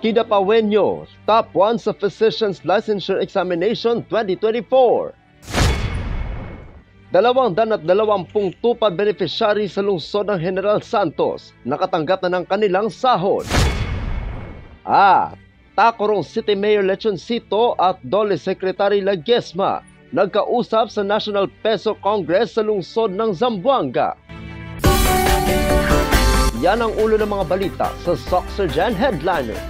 Kidapawenyo, top 1 sa Physician's Licensure Examination 2024. 220 tupad beneficiary sa lungsod ng General Santos nakatanggap na ng kanilang sahod. Tacurong City Mayor Lechoncito at Dole Secretary Laguesma nagkausap sa National Peso Congress sa lungsod ng Zamboanga. Yan ang ulo ng mga balita sa Soxergen Headliner.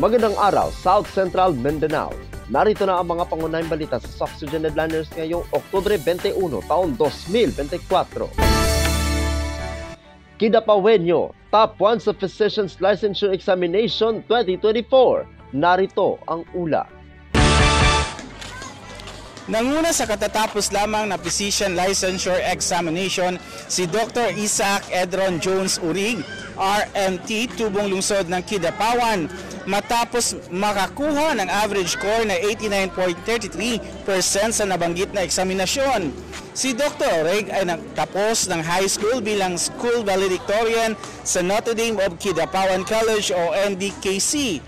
Magandang araw, South Central Mindanao. Narito na ang mga pangunahing balita sa Soxergen Headliners ngayong Oktubre 21, taon 2024. Kidapawenyo, top 1 sa Physician's Licensure Examination 2024. Narito ang ula. Nanguna sa katatapos lamang na Physician Licensure Examination si Dr. Isaac Edron Jones Urig, RMT, tubong lungsod ng Kidapawan, matapos makakuha ng average score na 89.33% sa nabanggit na eksaminasyon. Si Dr. Urig ay nagtapos ng high school bilang school valedictorian sa Notre Dame of Kidapawan College o NDKC.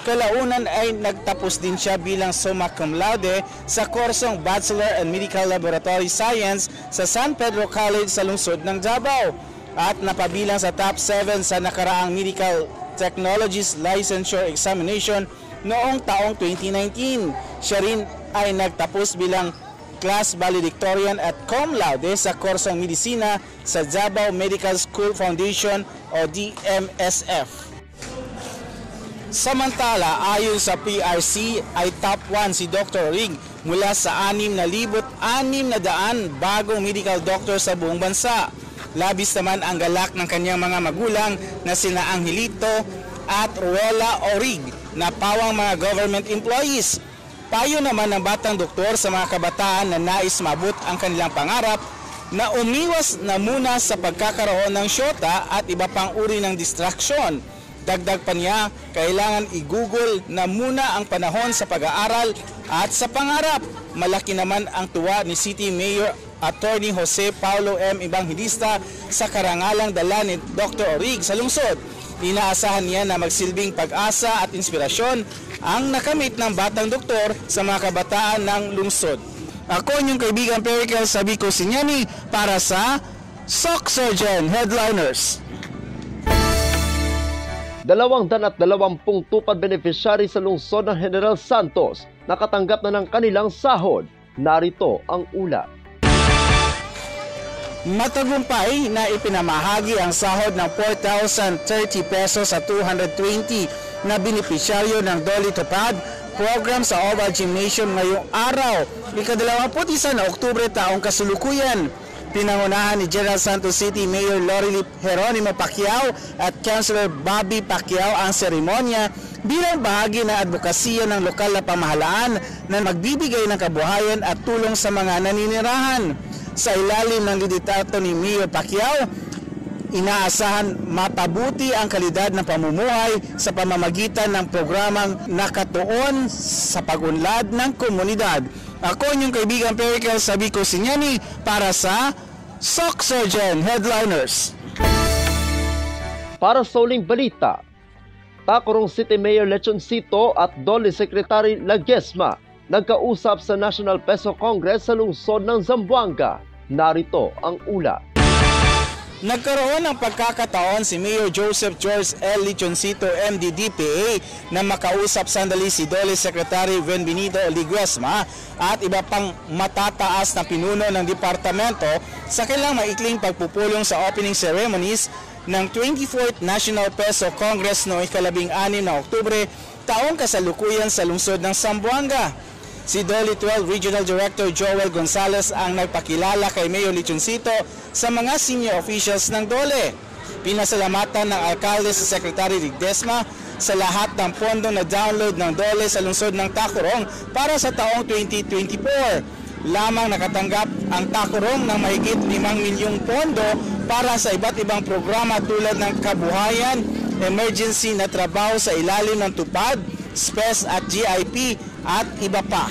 Kalaunan ay nagtapos din siya bilang summa cum laude sa kursong Bachelor in Medical Laboratory Science sa San Pedro College sa lungsod ng Davao at napabilang sa top 7 sa nakaraang Medical Technologies Licensure Examination noong taong 2019. Siya rin ay nagtapos bilang class valedictorian at cum laude sa kursong Medisina sa Davao Medical School Foundation o DMSF. Samantala, ayon sa PRC ay top 1 si Dr. Urig mula sa 6,600 bagong medical doctor sa buong bansa. Labis naman ang galak ng kanyang mga magulang na sina Angelito at Ruela Urig na pawang mga government employees. Payo naman ng batang doktor sa mga kabataan na nais mabut ang kanilang pangarap na umiwas na muna sa pagkakaroon ng syota at iba pang uri ng distraksyon. Dagdag pa niya, kailangan i-google na muna ang panahon sa pag-aaral at sa pangarap. Malaki naman ang tuwa ni City Mayor Attorney Jose Paulo M. Evangelista sa karangalang dala ni Dr. Urig sa lungsod. Inaasahan niya na magsilbing pag-asa at inspirasyon ang nakamit ng batang doktor sa mga kabataan ng lungsod. Ako inyong kaibigan Perical Sabico Sinyani para sa Soxergen Headliners. 220 tupad beneficiary sa lungsod ng General Santos nakatanggap na ng kanilang sahod. Narito ang ulat. Matagumpay na ipinamahagi ang sahod ng 4,030 pesos sa 220 na benepisyaryo ng Dole Tupad program sa Oval Gymnasium ngayong araw, ika-21 na Oktubre taong kasulukuyan. Pinangunahan ni General Santos City Mayor Lorely Geronimo Pacquiao at Councilor Bobby Pacquiao ang seremonya bilang bahagi ng advokasya ng lokal na pamahalaan na magbibigay ng kabuhayan at tulong sa mga naninirahan. Sa ilalim ng liderato ni Mayor Pacquiao, inaasahan mapabuti ang kalidad ng pamumuhay sa pamamagitan ng programang nakatuon sa pag-unlad ng komunidad. Ako inyong kaibigan Perical Sabico Sinyani para sa Soxergen Headliners. Para sa uling balita, Tacurong City Mayor Lechoncito at Dole Secretary Laguesma nagkausap sa National Peso Congress sa lungsod ng Zamboanga. Narito ang ulat. Nagkaroon ng pagkakataon si Mayor Joseph George L. Lechoncito MD-DPA na makausap sandali si Dole Secretary Benbenito Liguesma at iba pang matataas na pinuno ng departamento sa kanilang maikling pagpupulong sa opening ceremonies ng 24th National Peso Congress noong ika-16 na Oktubre, taong kasalukuyan sa lungsod ng Zamboanga. Si Dole 12 Regional Director Joel Gonzalez ang nagpakilala kay Mayor Lechoncito sa mga senior officials ng Dole. Pinasalamatan ng alkalde si Secretary Ledesma sa lahat ng pondo na download ng Dole sa lungsod ng Tacurong para sa taong 2024. Lamang nakatanggap ang Tacurong ng mahigit 5 milyong pondo para sa iba't ibang programa tulad ng kabuhayan, emergency na trabaho sa ilalim ng TUPAD, SPES at GIP at iba pa.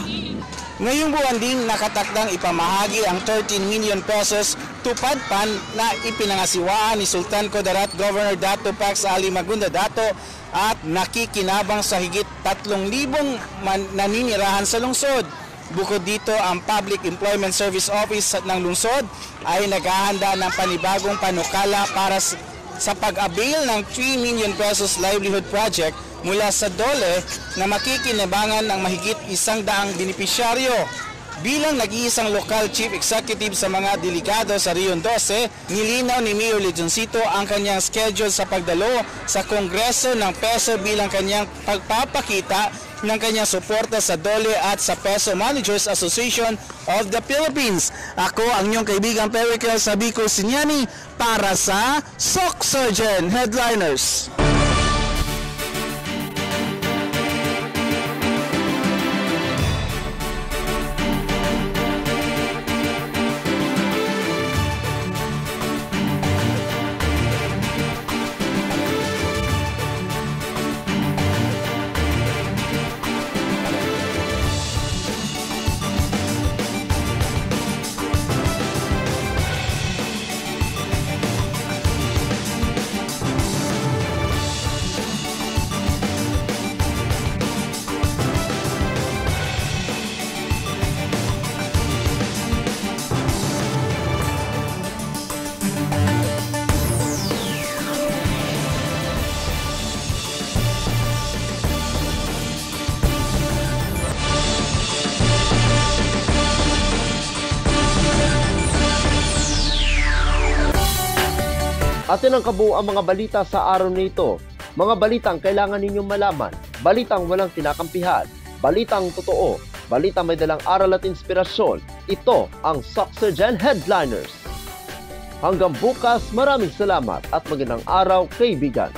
Ngayong buwan ding nakatakdang ipamahagi ang 13 million pesos TUPAD Fund na ipinangasiwaan ni Sultan Kudarat Governor Dato Pax Ali Magunda Dato at nakikinabang sa higit 3,000 naninirahan sa lungsod. Bukod dito, ang Public Employment Service Office ng lungsod ay naghahanda ng panibagong panukala para sa pag-avail ng 3 million pesos livelihood project mula sa Dole na makikinabangan ng mahigit 100 benepisyaryo. Bilang nag-iisang local chief executive sa mga delegado sa Rion 12, nilinaw ni Mayor Lechoncito ang kanyang schedule sa pagdalo sa Kongreso ng Peso bilang kanyang pagpapakita ng kanyang suporta sa Dole at sa Peso Managers Association of the Philippines. Ako ang inyong kaibigan Pericle Sabico Sinyani para sa Sock Surgeon Headliners. Atin ang kabuuan mga balita sa araw nito. Mga balitang kailangan ninyong malaman. Balitang walang kinakampihan. Balitang totoo. Balitang may dalang aral at inspirasyon. Ito ang Sock Surgeon Headliners. Hanggang bukas, maraming salamat at magandang araw, kaibigan.